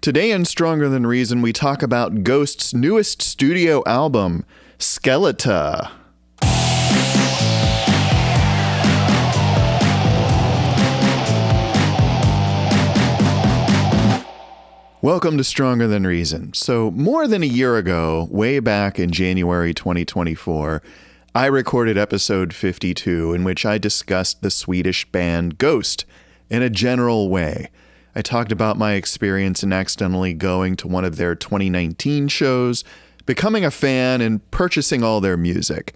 Today in Stronger Than Reason, we talk about Ghost's newest studio album, Skeletá. Welcome to Stronger Than Reason. So, more than a year ago, way back in January 2024, I recorded episode 52, in which I discussed the Swedish band Ghost in a general way. I talked about my experience in accidentally going to one of their 2019 shows, becoming a fan, and purchasing all their music.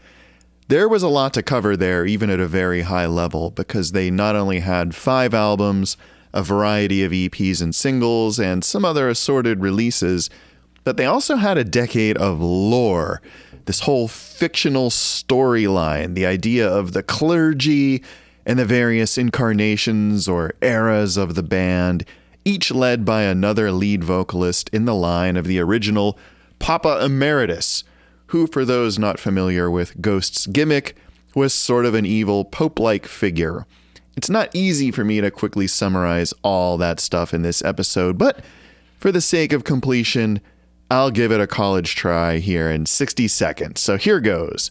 There was a lot to cover there, even at a very high level, because they not only had 5 albums, a variety of EPs and singles, and some other assorted releases, but they also had a decade of lore. This whole fictional storyline, the idea of the clergy and the various incarnations or eras of the band, each led by another lead vocalist in the line of the original Papa Emeritus, who, for those not familiar with Ghost's gimmick, was sort of an evil pope-like figure. It's not easy for me to quickly summarize all that stuff in this episode, but for the sake of completion, I'll give it a college try here in 60 seconds. So here goes.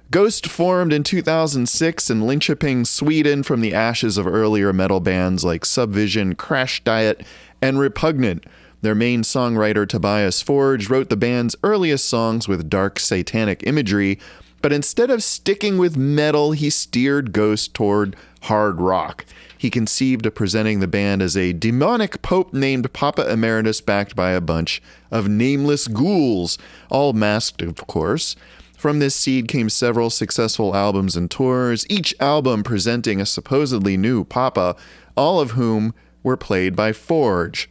Ghost formed in 2006 in Linköping, Sweden, from the ashes of earlier metal bands like Subvision, Crash Diet, and Repugnant. Their main songwriter, Tobias Forge, wrote the band's earliest songs with dark satanic imagery, but instead of sticking with metal, he steered Ghost toward hard rock. He conceived of presenting the band as a demonic pope named Papa Emeritus, backed by a bunch of nameless ghouls, all masked, of course. From this seed came several successful albums and tours, each album presenting a supposedly new Papa, all of whom were played by Forge.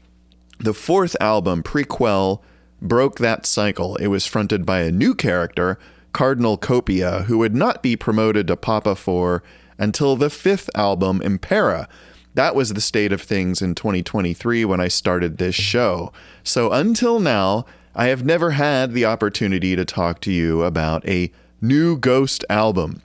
The 4th album, Prequel, broke that cycle. It was fronted by a new character, Cardinal Copia, who would not be promoted to Papa 4 until the 5th album, Impera. That was the state of things in 2023 when I started this show. So until now, I have never had the opportunity to talk to you about a new Ghost album.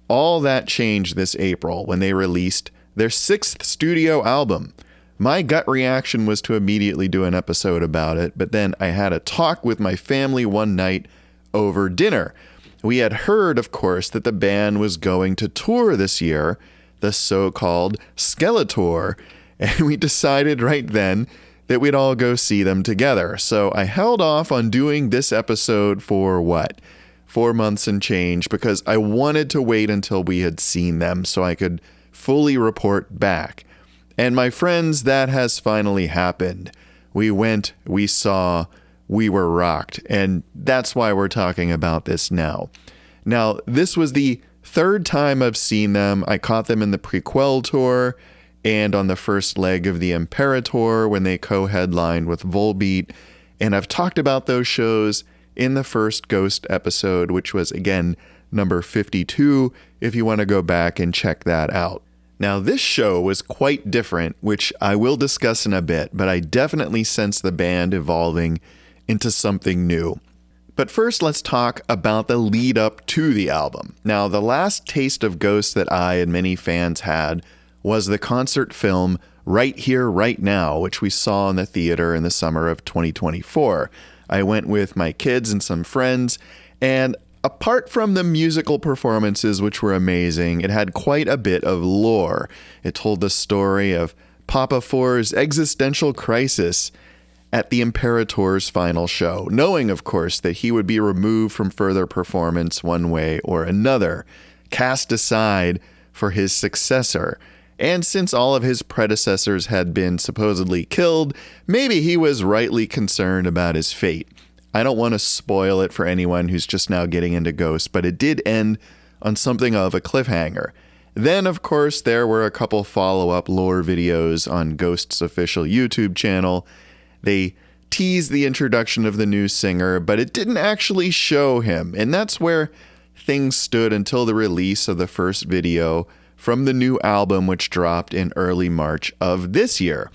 All that changed this April when they released their 6th studio album. My gut reaction was to immediately do an episode about it, but then I had a talk with my family one night over dinner. We had heard, of course, that the band was going to tour this year, the so-called Skeletour, and we decided right then that we'd all go see them together. So I held off on doing this episode for 4 months and change, because I wanted to wait until we had seen them so I could fully report back. And my friends, that has finally happened. We went, we saw, we were rocked, and that's why we're talking about this now. Now, this was the 3rd time I've seen them. I caught them in the Prequel tour and on the first leg of the Imperator when they co-headlined with Volbeat, and I've talked about those shows in the first Ghost episode, which was, again, number 52, if you want to go back and check that out. Now, this show was quite different, which I will discuss in a bit, but I definitely sense the band evolving into something new. But first, let's talk about the lead up to the album. Now, the last taste of Ghost that I and many fans had was the concert film Right Here, Right Now, which we saw in the theater in the summer of 2024. I went with my kids and some friends, and apart from the musical performances, which were amazing, it had quite a bit of lore. It told the story of Papa 4's existential crisis at the Imperator's final show, knowing, of course, that he would be removed from further performance one way or another, cast aside for his successor. And since all of his predecessors had been supposedly killed, maybe he was rightly concerned about his fate. I don't want to spoil it for anyone who's just now getting into Ghost, but it did end on something of a cliffhanger. Then, of course, there were a couple follow-up lore videos on Ghost's official YouTube channel. They teased the introduction of the new singer, but it didn't actually show him, and that's where things stood until the release of the first video from the new album, which dropped in early March of this year.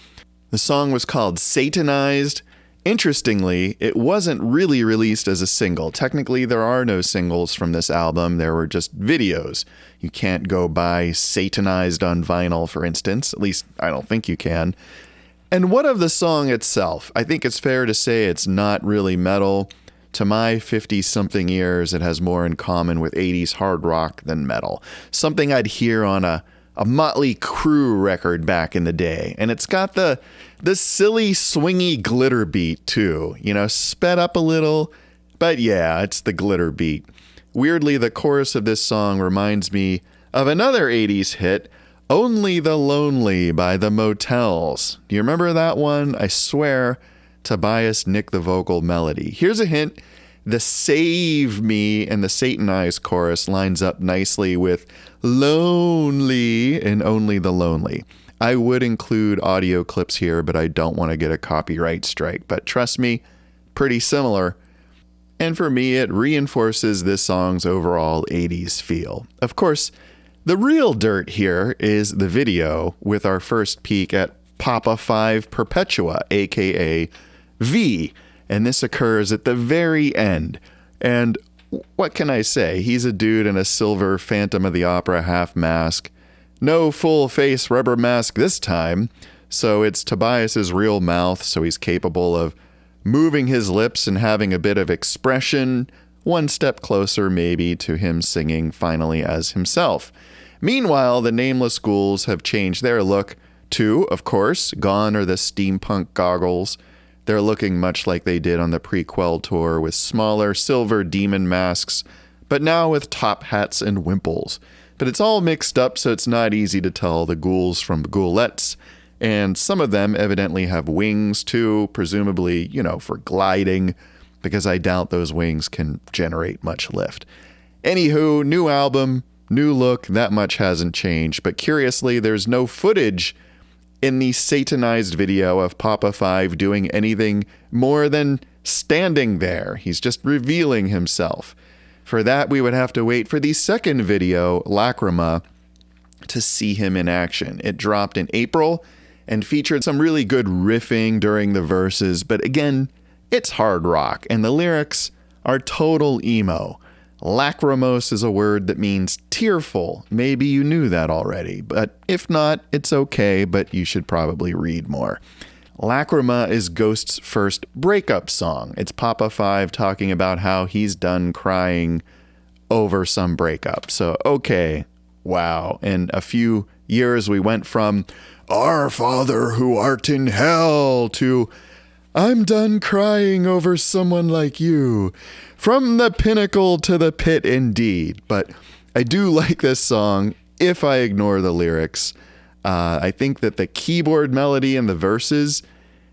The song was called Satanized. Interestingly, it wasn't really released as a single. Technically, there are no singles from this album. There were just videos. You can't go buy Satanized on vinyl, for instance. At least, I don't think you can. And what of the song itself? I think it's fair to say it's not really metal. To my 50-something ears, it has more in common with 80s hard rock than metal. Something I'd hear on a Motley Crue record back in the day. And it's got the silly, swingy glitter beat, too. You know, sped up a little, but yeah, it's the glitter beat. Weirdly, the chorus of this song reminds me of another 80s hit, Only the Lonely by the Motels. Do you remember that one? I swear, Tobias nicked the vocal melody. Here's a hint. The Save Me and the Satanized chorus lines up nicely with Lonely and Only the Lonely. I would include audio clips here, but I don't want to get a copyright strike. But trust me, pretty similar. And for me, it reinforces this song's overall 80s feel. Of course, the real dirt here is the video with our first peek at Papa 5 Perpetua, aka V. And this occurs at the very end. And what can I say? He's a dude in a silver Phantom of the Opera half mask. No full face rubber mask this time. So it's Tobias's real mouth, so he's capable of moving his lips and having a bit of expression, one step closer maybe to him singing finally as himself. Meanwhile, the Nameless Ghouls have changed their look to, of course, gone are the steampunk goggles. They're looking much like they did on the prequel tour with smaller silver demon masks, but now with top hats and wimples. But it's all mixed up, so it's not easy to tell the ghouls from the ghoulettes. And some of them evidently have wings too, presumably, for gliding, because I doubt those wings can generate much lift. Anywho, new album, new look, that much hasn't changed. But curiously, there's no footage in the satanized video of Papa 5 doing anything more than standing there. He's just revealing himself. For that, we would have to wait for the second video, Lacrima, to see him in action. It dropped in April and featured some really good riffing during the verses, but again, it's hard rock, and the lyrics are total emo. Lachrymose is a word that means tearful. Maybe you knew that already, but if not, it's okay, but you should probably read more. Lacrima is Ghost's first breakup song. It's Papa 5 talking about how he's done crying over some breakup. So, okay, wow. In a few years, we went from Our Father who art in hell to I'm done crying over someone like you. From the pinnacle to the pit indeed. But I do like this song if I ignore the lyrics. I think that the keyboard melody and the verses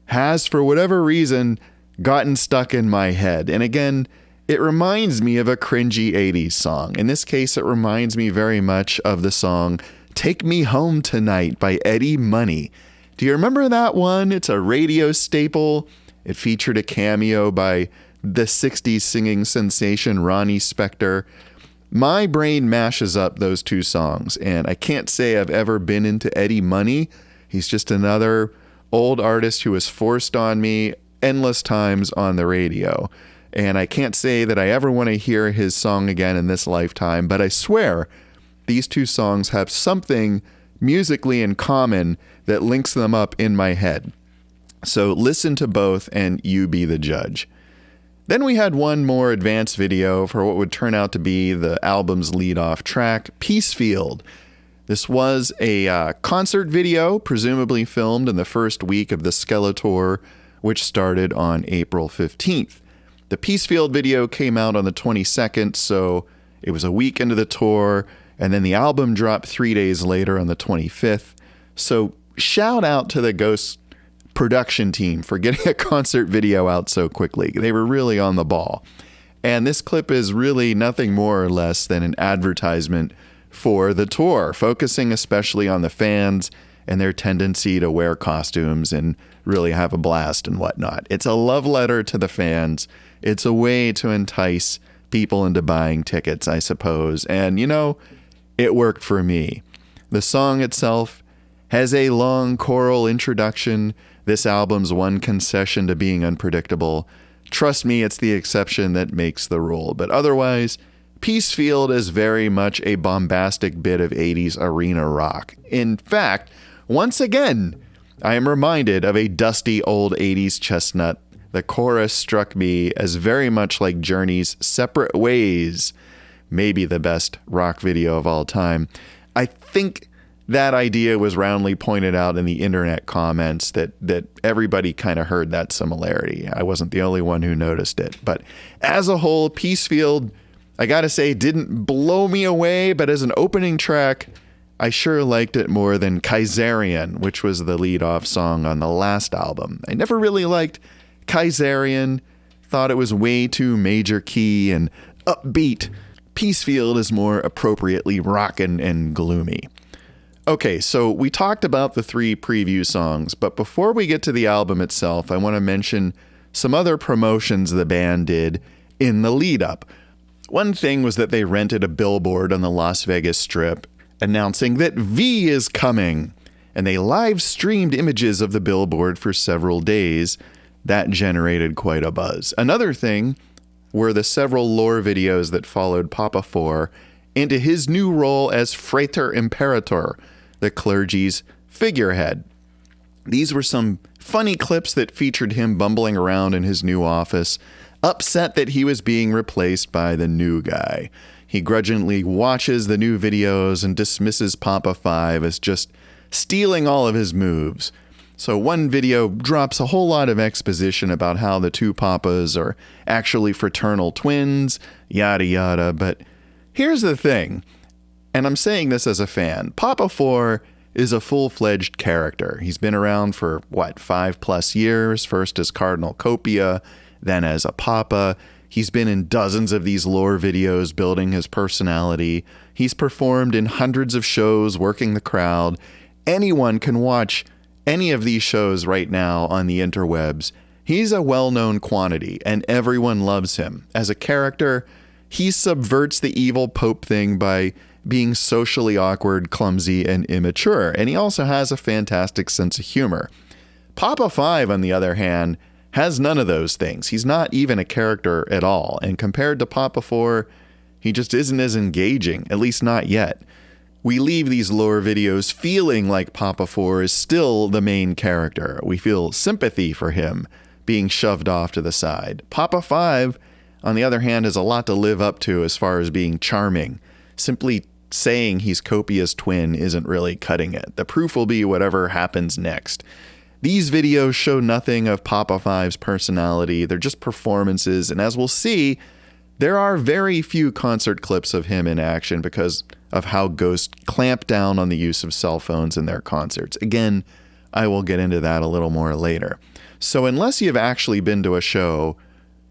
has, for whatever reason, gotten stuck in my head. And again, it reminds me of a cringy 80s song. In this case, it reminds me very much of the song Take Me Home Tonight by Eddie Money. Do you remember that one? It's a radio staple. It featured a cameo by the 60s singing sensation Ronnie Spector. My brain mashes up those two songs, and I can't say I've ever been into Eddie Money. He's just another old artist who was forced on me endless times on the radio. And I can't say that I ever want to hear his song again in this lifetime, but I swear these two songs have something musically in common that links them up in my head. So listen to both and you be the judge. Then we had one more advanced video for what would turn out to be the album's lead-off track, Peacefield. This was a concert video, presumably filmed in the first week of the Skeletour, which started on April 15th. The Peacefield video came out on the 22nd, so it was a week into the tour, and then the album dropped 3 days later on the 25th. So shout out to the Ghost production team for getting a concert video out so quickly. They were really on the ball. And this clip is really nothing more or less than an advertisement for the tour, focusing especially on the fans and their tendency to wear costumes and really have a blast and whatnot. It's a love letter to the fans. It's a way to entice people into buying tickets, I suppose. And, it worked for me. The song itself has a long choral introduction. This album's one concession to being unpredictable. Trust me, it's the exception that makes the rule. But otherwise, Peacefield is very much a bombastic bit of 80s arena rock. In fact, once again, I am reminded of a dusty old 80s chestnut. The chorus struck me as very much like Journey's Separate Ways, maybe the best rock video of all time. I think that idea was roundly pointed out in the internet comments that everybody kind of heard that similarity. I wasn't the only one who noticed it. But as a whole, Peacefield, I gotta say, didn't blow me away, but as an opening track, I sure liked it more than Kaiserian, which was the lead-off song on the last album. I never really liked Kaiserian, thought it was way too major key and upbeat. Peacefield is more appropriately rockin' and gloomy. Okay, so we talked about the 3 preview songs, but before we get to the album itself, I want to mention some other promotions the band did in the lead-up. One thing was that they rented a billboard on the Las Vegas Strip announcing that V is coming, and they live-streamed images of the billboard for several days. That generated quite a buzz. Another thing were the several lore videos that followed Papa 4 into his new role as Frater Imperator, the clergy's figurehead. These were some funny clips that featured him bumbling around in his new office, upset that he was being replaced by the new guy. He grudgingly watches the new videos and dismisses Papa 5 as just stealing all of his moves. So one video drops a whole lot of exposition about how the 2 Papas are actually fraternal twins, yada yada, but here's the thing, and I'm saying this as a fan, Papa 4 is a full-fledged character. He's been around for, 5+ years, first as Cardinal Copia, then as a Papa. He's been in dozens of these lore videos building his personality. He's performed in hundreds of shows working the crowd. Anyone can watch any of these shows right now on the interwebs. He's a well-known quantity, and everyone loves him. As a character, he subverts the evil Pope thing by being socially awkward, clumsy, and immature, and he also has a fantastic sense of humor. Papa 5, on the other hand, has none of those things. He's not even a character at all, and compared to Papa 4, he just isn't as engaging, at least not yet. We leave these lore videos feeling like Papa 4 is still the main character. We feel sympathy for him being shoved off to the side. Papa 5, on the other hand, has a lot to live up to as far as being charming. Simply saying he's Copia's twin isn't really cutting it. The proof will be whatever happens next. These videos show nothing of Papa 5's personality. They're just performances, and as we'll see, there are very few concert clips of him in action because of how Ghost clamped down on the use of cell phones in their concerts. Again, I will get into that a little more later. So unless you've actually been to a show,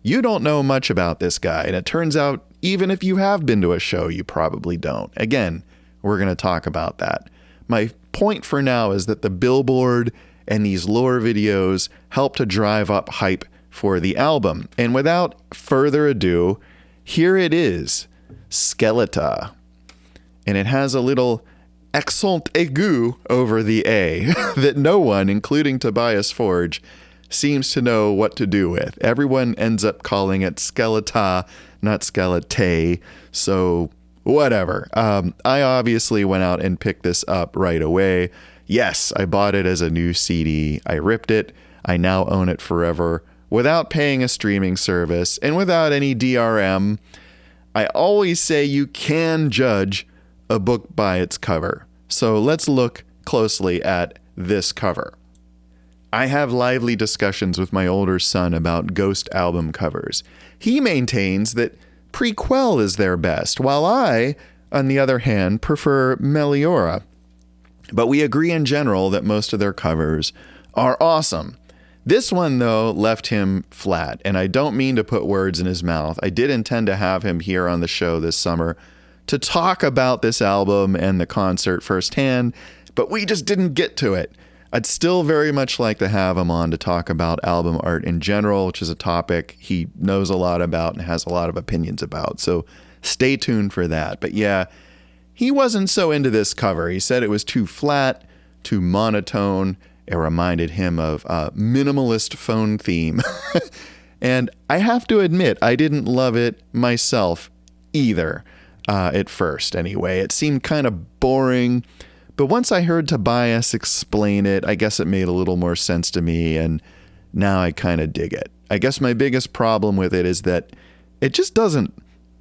you don't know much about this guy, and it turns out even if you have been to a show, you probably don't. Again, we're going to talk about that. My point for now is that the billboard and these lore videos help to drive up hype for the album. And without further ado, here it is, Skeletá. And it has a little accent aigu over the A that no one, including Tobias Forge, seems to know what to do with. Everyone ends up calling it Skeletá, not Skeletá, so whatever. I obviously went out and picked this up right away. Yes, I bought it as a new CD. I ripped it. I now own it forever without paying a streaming service and without any DRM. I always say you can judge a book by its cover. So let's look closely at this cover. I have lively discussions with my older son about Ghost album covers. He maintains that Prequel is their best, while I, on the other hand, prefer Meliora. But we agree in general that most of their covers are awesome. This one, though, left him flat, and I don't mean to put words in his mouth. I did intend to have him here on the show this summer to talk about this album and the concert firsthand, but we just didn't get to it. I'd still very much like to have him on to talk about album art in general, which is a topic he knows a lot about and has a lot of opinions about, so stay tuned for that. But yeah, he wasn't so into this cover. He said it was too flat, too monotone. It reminded him of a minimalist phone theme. And I have to admit, I didn't love it myself either, at first anyway. It seemed kind of boring, But once I heard Tobias explain it, I guess it made a little more sense to me, and now I kind of dig it. I guess my biggest problem with it is that it just doesn't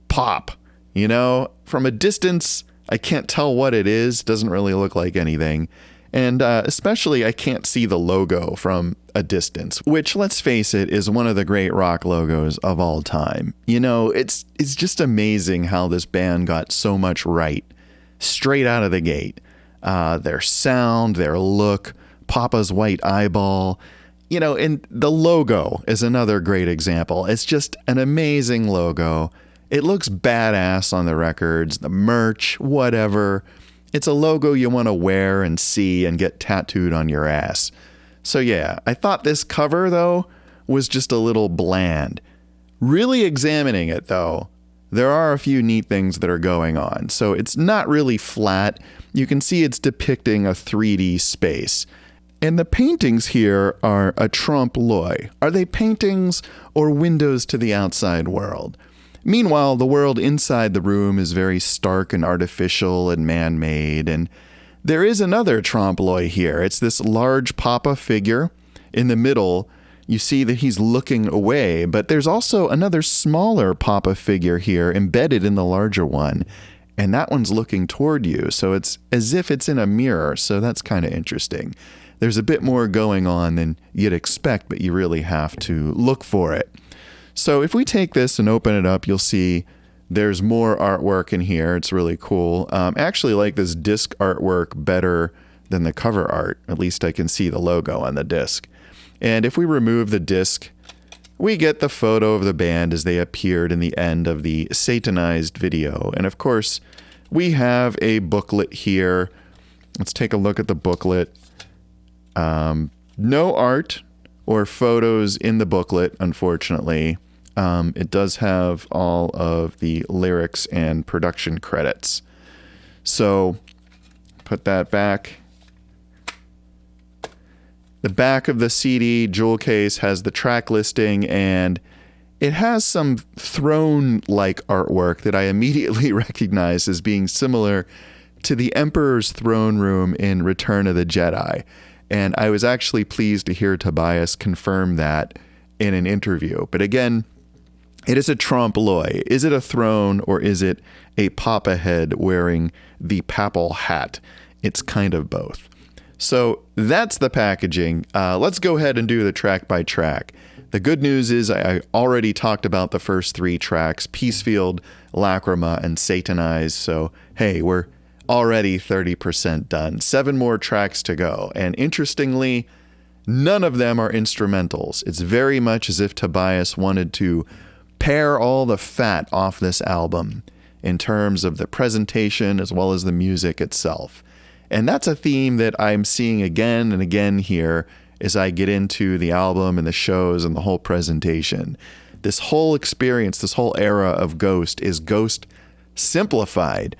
pop, you know? From a distance, I can't tell what it is. Doesn't really look like anything. And especially, I can't see the logo from a distance, which, let's face it, is one of the great rock logos of all time. You know, it's just amazing how this band got so much right straight out of the gate. Their sound, their look, Papa's white eyeball, you know, and the logo is another great example. It's just an amazing logo. It looks badass on the records, the merch, whatever. It's a logo you want to wear and see and get tattooed on your ass. So yeah, I thought this cover, though, was just a little bland. Really examining it, though, there are a few neat things that are going on. So it's not really flat. You can see it's depicting a 3D space. And the paintings here are a trompe l'oeil. Are they paintings or windows to the outside world? Meanwhile, the world inside the room is very stark and artificial and man-made, and there is another trompe l'oeil here. It's this large Papa figure. In the middle, you see that he's looking away, but there's also another smaller Papa figure here embedded in the larger one, and that one's looking toward you, so it's as if it's in a mirror, so that's kind of interesting. There's a bit more going on than you'd expect, but you really have to look for it. So if we take this and open it up, you'll see there's more artwork in here. It's really cool. I actually like this disc artwork better than the cover art. At least I can see the logo on the disc. And if we remove the disc, we get the photo of the band as they appeared in the end of the Satanized video. And of course, we have a booklet here. Let's take a look at the booklet. No art or photos in the booklet, unfortunately. It does have all of the lyrics and production credits. So, put that back. The back of the CD jewel case has the track listing, and it has some throne-like artwork that I immediately recognize as being similar to the Emperor's throne room in Return of the Jedi. And I was actually pleased to hear Tobias confirm that in an interview. But again, it is a trompe l'oeil. Is it a throne or is it a Papa head wearing the papal hat? It's kind of both. So that's the packaging. Let's go ahead and do the track by track. The good news is I already talked about the first 3 tracks, Peacefield, Lacrima, and Satanized. So hey, we're already 30% done. 7 more tracks to go. And interestingly, none of them are instrumentals. It's very much as if Tobias wanted to pare all the fat off this album in terms of the presentation as well as the music itself. And that's a theme that I'm seeing again and again here as I get into the album and the shows and the whole presentation. This whole experience, this whole era of Ghost is Ghost simplified.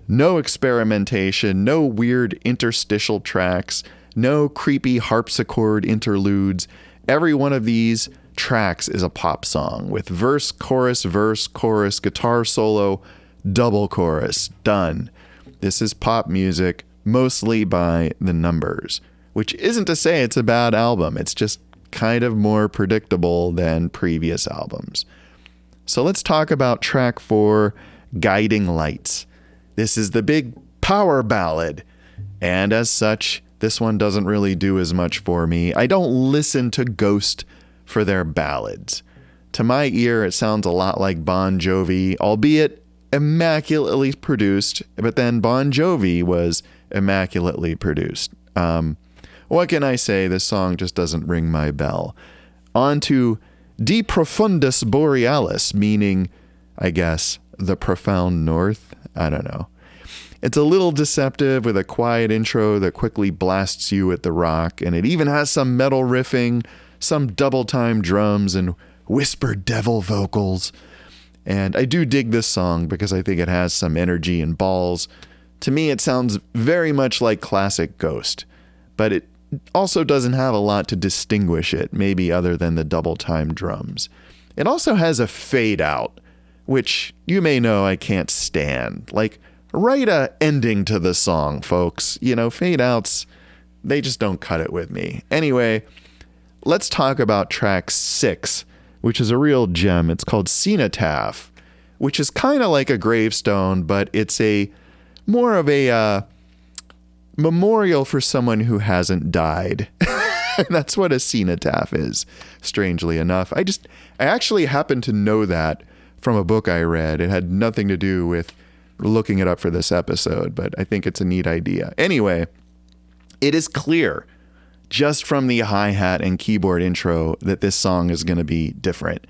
No experimentation, no weird interstitial tracks, no creepy harpsichord interludes. Every one of these tracks is a pop song with verse, chorus, guitar solo, double chorus. Done. This is pop music, mostly by the numbers, which isn't to say it's a bad album. It's just kind of more predictable than previous albums. So let's talk about track 4, Guiding Lights. This is the big power ballad, and as such, this one doesn't really do as much for me. I don't listen to Ghost for their ballads. To my ear, it sounds a lot like Bon Jovi, albeit immaculately produced, but then Bon Jovi was immaculately produced. What can I say? This song just doesn't ring my bell. On to De Profundis Borealis, meaning, I guess, the profound north. I don't know. It's a little deceptive with a quiet intro that quickly blasts you at the rock, and it even has some metal riffing, some double-time drums, and whispered devil vocals. And I do dig this song because I think it has some energy and balls. To me, it sounds very much like classic Ghost, but it also doesn't have a lot to distinguish it, maybe other than the double-time drums. It also has a fade out, which you may know I can't stand. Like, write a ending to the song, folks. Fade outs, they just don't cut it with me. Anyway, let's talk about track 6, which is a real gem. It's called Cenotaph, which is kind of like a gravestone, but it's more of a memorial for someone who hasn't died. That's what a cenotaph is, strangely enough. I actually happened to know that from a book I read. It had nothing to do with looking it up for this episode, but I think it's a neat idea. Anyway, it is clear just from the hi-hat and keyboard intro that this song is going to be different.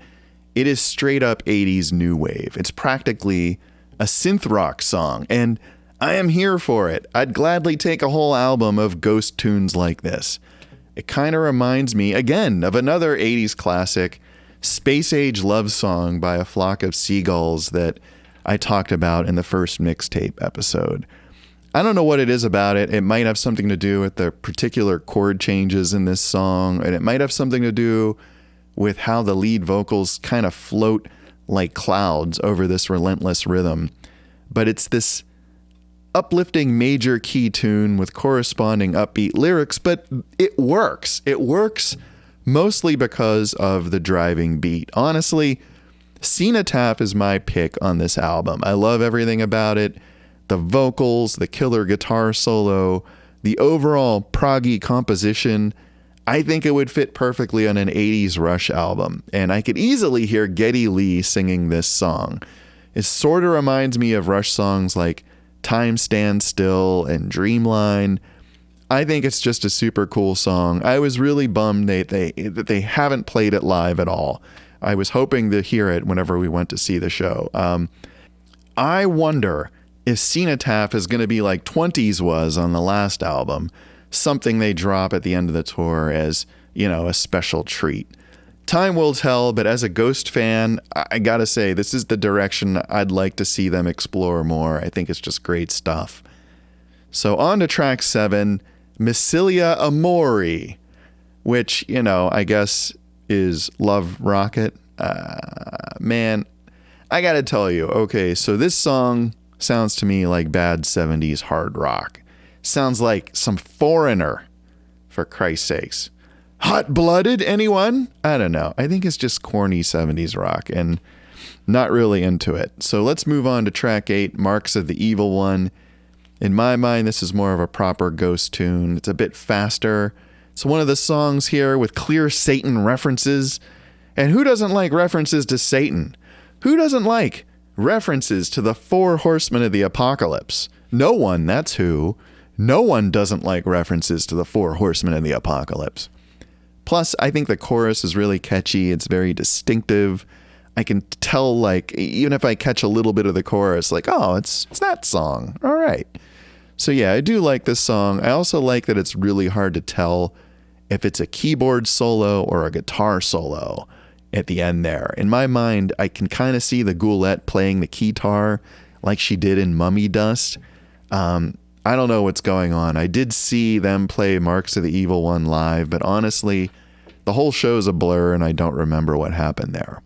It is straight up 80s new wave. It's practically a synth rock song, and I am here for it. I'd gladly take a whole album of ghost tunes like this. It kind of reminds me, again, of another 80s classic, Space Age Love Song by a Flock of Seagulls that I talked about in the first mixtape episode. I don't know what it is about it. It might have something to do with the particular chord changes in this song, and it might have something to do with how the lead vocals kind of float like clouds over this relentless rhythm. But it's this uplifting major key tune with corresponding upbeat lyrics, but it works. It works mostly because of the driving beat. Honestly, Cenotaph is my pick on this album. I love everything about it. The vocals, the killer guitar solo, the overall proggy composition. I think it would fit perfectly on an 80s Rush album, and I could easily hear Geddy Lee singing this song. It sort of reminds me of Rush songs like Time Stands Still and Dreamline. I think it's just a super cool song. I was really bummed that they haven't played it live at all. I was hoping to hear it whenever we went to see the show. I wonder if Cenotaph is going to be like 20s was on the last album, something they drop at the end of the tour as, a special treat. Time will tell, but as a Ghost fan, I gotta say, this is the direction I'd like to see them explore more. I think it's just great stuff. So on to track 7, Missilia Amori, which, I guess is Love Rocket. Man, I gotta tell you, okay, so this song sounds to me like bad 70s hard rock. Sounds like some Foreigner, for Christ's sakes. Hot-blooded, anyone? I don't know. I think it's just corny 70s rock and not really into it. So let's move on to track 8, Marks of the Evil One. In my mind, this is more of a proper Ghost tune. It's a bit faster. It's one of the songs here with clear Satan references. And who doesn't like references to Satan? Who doesn't like references to the 4 horsemen of the apocalypse? No one, that's who. No one doesn't like references to the 4 horsemen of the apocalypse. Plus, I think the chorus is really catchy. It's very distinctive. I can tell, even if I catch a little bit of the chorus, oh, it's that song. All right. So yeah, I do like this song. I also like that it's really hard to tell if it's a keyboard solo or a guitar solo at the end there. In my mind, I can kind of see the Goulette playing the keytar like she did in Mummy Dust. I don't know what's going on. I did see them play Marks of the Evil One live, but honestly, the whole show's a blur and I don't remember what happened there.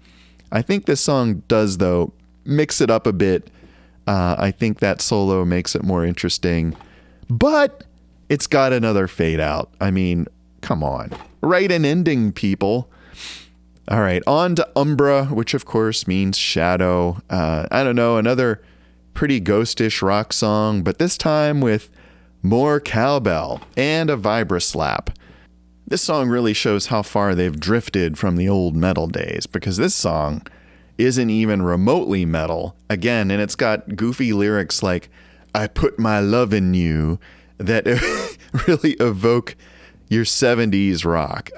I think this song does, though, mix it up a bit. I think that solo makes it more interesting, but it's got another fade out. I mean, come on. Write an ending, people. All right, on to Umbra, which of course means shadow. I don't know, another pretty ghostish rock song, but this time with more cowbell and a vibra-slap. This song really shows how far they've drifted from the old metal days, because this song isn't even remotely metal. Again, and it's got goofy lyrics like, I put my love in you, that really evoke your 70s rock.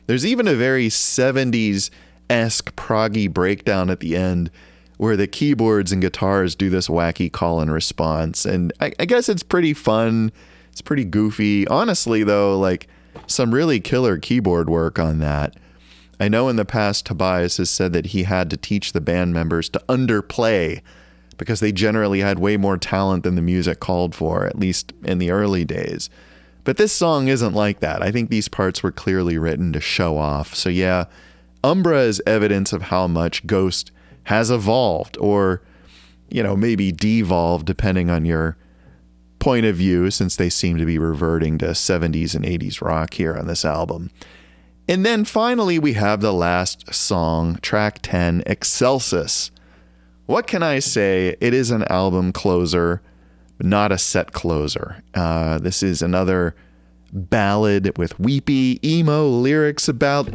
There's even a very 70s-esque proggy breakdown at the end where the keyboards and guitars do this wacky call and response. And I guess it's pretty fun. It's pretty goofy. Honestly, though, some really killer keyboard work on that. I know in the past Tobias has said that he had to teach the band members to underplay because they generally had way more talent than the music called for, at least in the early days. But this song isn't like that. I think these parts were clearly written to show off. So yeah, Umbra is evidence of how much Ghost has evolved, or maybe devolved depending on your point of view, since they seem to be reverting to 70s and 80s rock here on this album. And then finally, we have the last song, track 10, Excelsis. What can I say? It is an album closer, but not a set closer. This is another ballad with weepy, emo lyrics about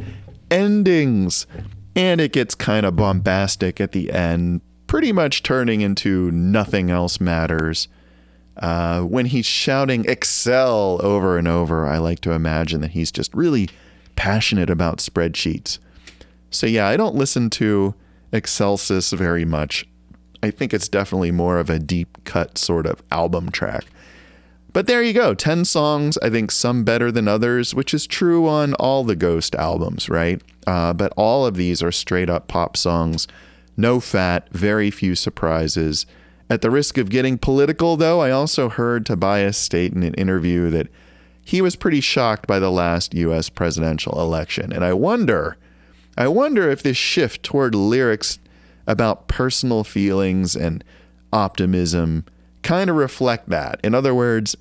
endings. And it gets kind of bombastic at the end, pretty much turning into Nothing Else Matters. When he's shouting Excel over and over, I like to imagine that he's just really passionate about spreadsheets. So yeah, I don't listen to Excelsis very much. I think it's definitely more of a deep cut sort of album track. But there you go, 10 songs, I think some better than others, which is true on all the Ghost albums, right? But all of these are straight up pop songs, no fat, very few surprises. At the risk of getting political, though, I also heard Tobias state in an interview that he was pretty shocked by the last U.S. presidential election. And I wonder if this shift toward lyrics about personal feelings and optimism kind of reflect that. In other words,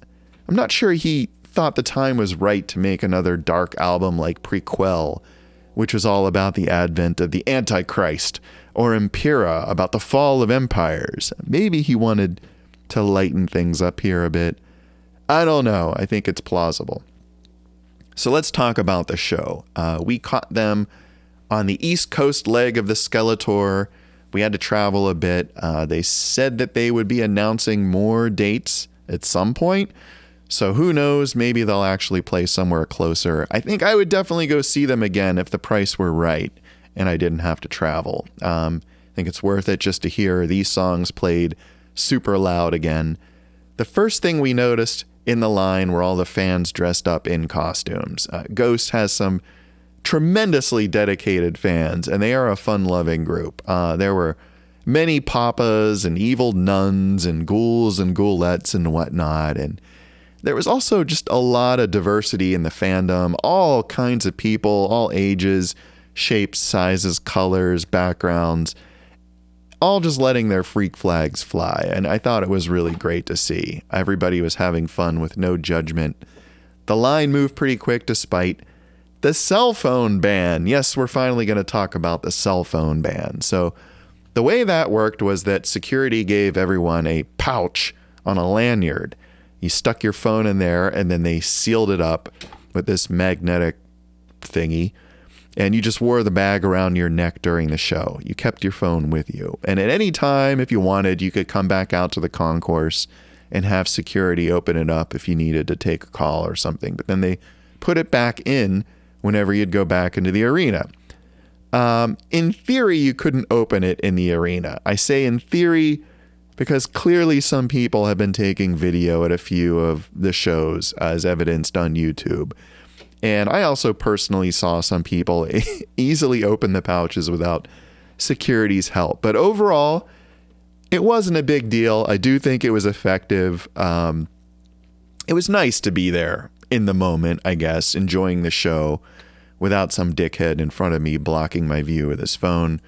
I'm not sure he thought the time was right to make another dark album like Prequel, which was all about the advent of the Antichrist, or Impera, about the fall of empires. Maybe he wanted to lighten things up here a bit. I don't know. I think it's plausible. So let's talk about the show. We caught them on the East Coast leg of the Skeletour. We had to travel a bit. They said that they would be announcing more dates at some point. So who knows? Maybe they'll actually play somewhere closer. I think I would definitely go see them again if the price were right and I didn't have to travel. I think it's worth it just to hear these songs played super loud again. The first thing we noticed in the line were all the fans dressed up in costumes. Ghost has some tremendously dedicated fans, and they are a fun-loving group. There were many papas and evil nuns and ghouls and ghoulettes and whatnot, and there was also just a lot of diversity in the fandom, all kinds of people, all ages, shapes, sizes, colors, backgrounds, all just letting their freak flags fly. And I thought it was really great to see. Everybody was having fun with no judgment. The line moved pretty quick despite the cell phone ban. Yes, we're finally going to talk about the cell phone ban. So the way that worked was that security gave everyone a pouch on a lanyard. You stuck your phone in there, and then they sealed it up with this magnetic thingy, and you just wore the bag around your neck during the show. You kept your phone with you. And at any time, if you wanted, you could come back out to the concourse and have security open it up if you needed to take a call or something. But then they put it back in whenever you'd go back into the arena. In theory, you couldn't open it in the arena. I say in theory because clearly some people have been taking video at a few of the shows, as evidenced on YouTube. And I also personally saw some people easily open the pouches without security's help. But overall, it wasn't a big deal. I do think it was effective. It was nice to be there in the moment, I guess, enjoying the show without some dickhead in front of me blocking my view with his phone.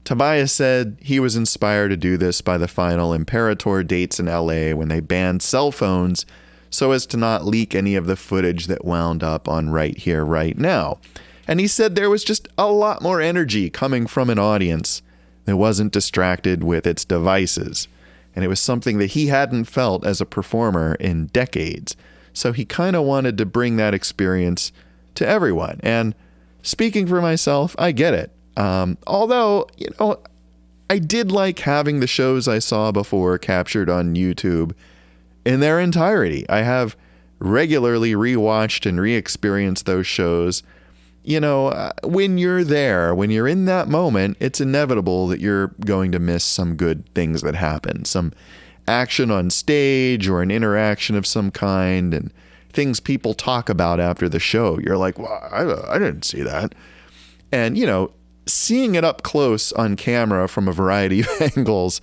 Tobias said he was inspired to do this by the final Imperator dates in LA when they banned cell phones so as to not leak any of the footage that wound up on Right Here, Right Now. And he said there was just a lot more energy coming from an audience that wasn't distracted with its devices. And it was something that he hadn't felt as a performer in decades. So he kind of wanted to bring that experience to everyone. And speaking for myself, I get it. Although, I did like having the shows I saw before captured on YouTube in their entirety. I have regularly rewatched and re-experienced those shows. When you're there, when you're in that moment, it's inevitable that you're going to miss some good things that happen. Some action on stage or an interaction of some kind, and things people talk about after the show. You're like, well, I didn't see that. And, seeing it up close on camera from a variety of angles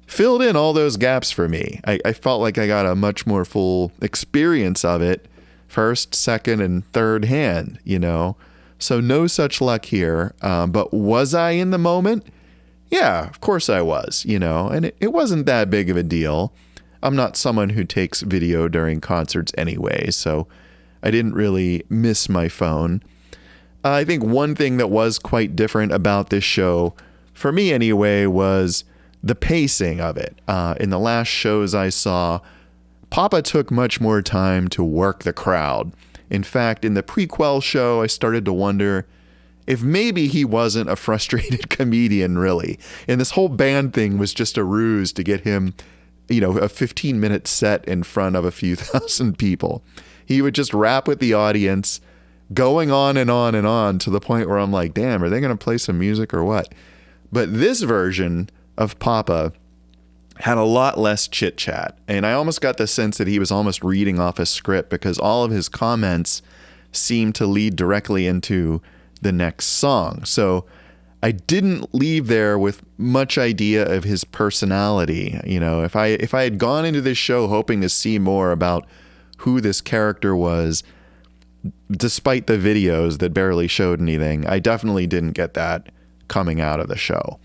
filled in all those gaps for me. I felt like I got a much more full experience of it, first, second, and third hand, So no such luck here. But was I in the moment? Yeah, of course I was, and it wasn't that big of a deal. I'm not someone who takes video during concerts anyway, so I didn't really miss my phone. I think one thing that was quite different about this show, for me anyway, was the pacing of it. In the last shows I saw, Papa took much more time to work the crowd. In fact, in the prequel show, I started to wonder if maybe he wasn't a frustrated comedian, really. And this whole band thing was just a ruse to get him, a 15-minute set in front of a few thousand people. He would just rap with the audience, going on and on and on to the point where I'm like, damn, are they going to play some music or what? But this version of Papa had a lot less chit chat. And I almost got the sense that he was almost reading off a script because all of his comments seemed to lead directly into the next song. So I didn't leave there with much idea of his personality. If I had gone into this show hoping to see more about who this character was, despite the videos that barely showed anything, I definitely didn't get that coming out of the show.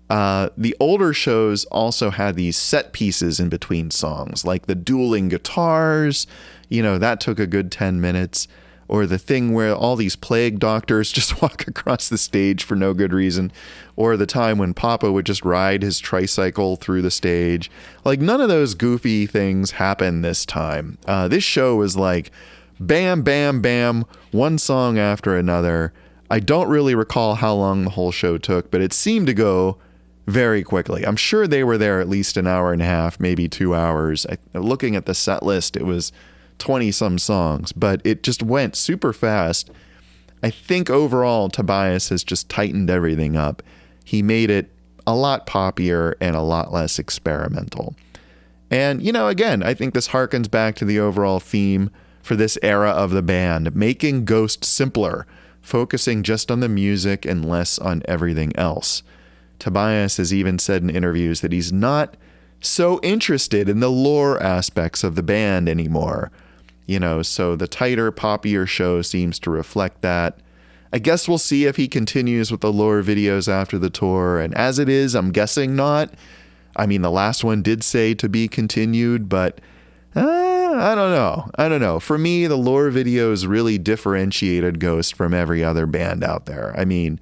The older shows also had these set pieces in between songs, like the dueling guitars, that took a good 10 minutes. Or the thing where all these plague doctors just walk across the stage for no good reason. Or the time when Papa would just ride his tricycle through the stage. Like, none of those goofy things happened this time. This show was like, bam, bam, bam, one song after another. I don't really recall how long the whole show took, but it seemed to go very quickly. I'm sure they were there at least an hour and a half, maybe 2 hours. Looking at the set list, it was 20-some songs, but it just went super fast. I think overall, Tobias has just tightened everything up. He made it a lot poppier and a lot less experimental. And, again, I think this harkens back to the overall theme for this era of the band, making Ghost simpler, focusing just on the music and less on everything else. Tobias has even said in interviews that he's not so interested in the lore aspects of the band anymore. So the tighter, poppier show seems to reflect that. I guess we'll see if he continues with the lore videos after the tour. And as it is, I'm guessing not. I mean, the last one did say to be continued, but I don't know. For me, the lore videos really differentiated Ghost from every other band out there. I mean,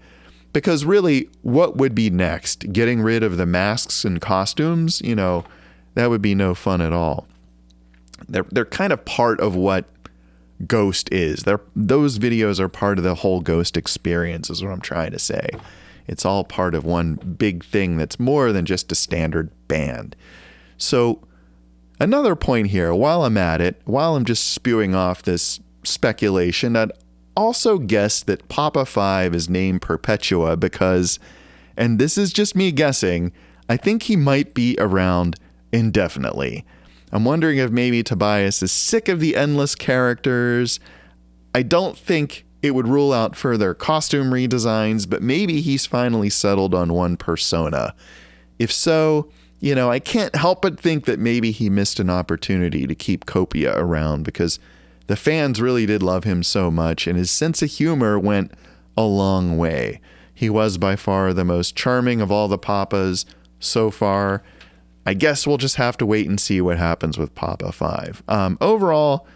because really, what would be next? Getting rid of the masks and costumes? That would be no fun at all. They're kind of part of what Ghost is. Those videos are part of the whole Ghost experience, is what I'm trying to say. It's all part of one big thing that's more than just a standard band. So another point here, while I'm at it, while I'm just spewing off this speculation, I'd also guess that Papa 5 is named Perpetua because, and this is just me guessing, I think he might be around indefinitely. I'm wondering if maybe Tobias is sick of the endless characters. I don't think it would rule out further costume redesigns, but maybe he's finally settled on one persona. If so, I can't help but think that maybe he missed an opportunity to keep Copia around because the fans really did love him so much, and his sense of humor went a long way. He was by far the most charming of all the Papas so far. I guess we'll just have to wait and see what happens with Papa 5. Overall,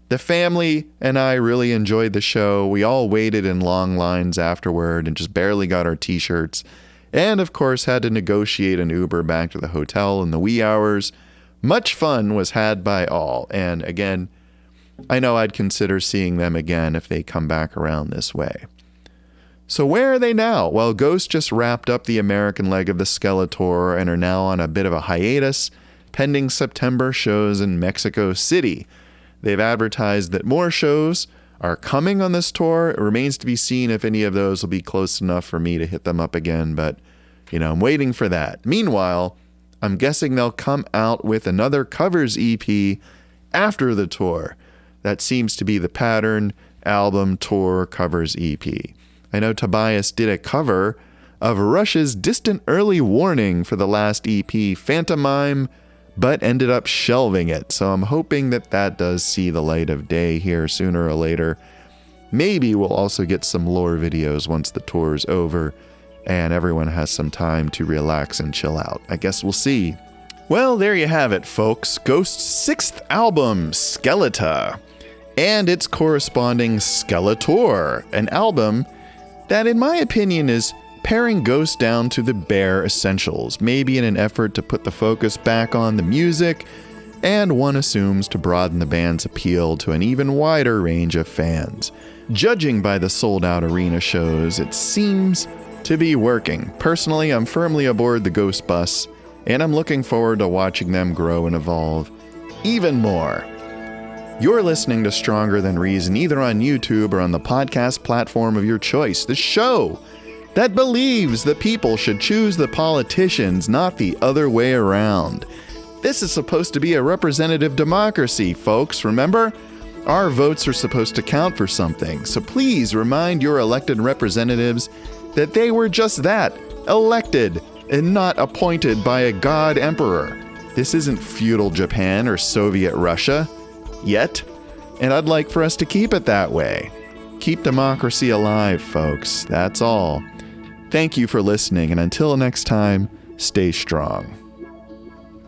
the family and I really enjoyed the show. We all waited in long lines afterward and just barely got our t-shirts. And of course, had to negotiate an Uber back to the hotel in the wee hours. Much fun was had by all. And again, I know I'd consider seeing them again if they come back around this way. So where are they now? Well, Ghost just wrapped up the American leg of the Skeletour and are now on a bit of a hiatus, pending September shows in Mexico City. They've advertised that more shows are coming on this tour. It remains to be seen if any of those will be close enough for me to hit them up again, but, I'm waiting for that. Meanwhile, I'm guessing they'll come out with another covers EP after the tour. That seems to be the pattern: album, tour, covers, EP. I know Tobias did a cover of Rush's Distant Early Warning for the last EP, Phantomime, but ended up shelving it. So I'm hoping that does see the light of day here sooner or later. Maybe we'll also get some lore videos once the tour's over. and everyone has some time to relax and chill out. I guess we'll see. Well, there you have it, folks. Ghost's sixth album, Skeletá, and its corresponding Skeletour, an album that, in my opinion, is paring Ghost down to the bare essentials, maybe in an effort to put the focus back on the music, and one assumes to broaden the band's appeal to an even wider range of fans. Judging by the sold-out arena shows, it seems to be working. Personally, I'm firmly aboard the Ghost bus, and I'm looking forward to watching them grow and evolve even more. You're listening to Stronger Than Reason, either on YouTube or on the podcast platform of your choice. The show that believes the people should choose the politicians, not the other way around. This is supposed to be a representative democracy, folks, remember? Our votes are supposed to count for something, so please remind your elected representatives that they were just that, elected, and not appointed by a god emperor. This isn't feudal Japan or Soviet Russia. Yet, and I'd like for us to keep it that way. Keep democracy alive, folks. That's all. Thank you for listening, and until next time, stay strong.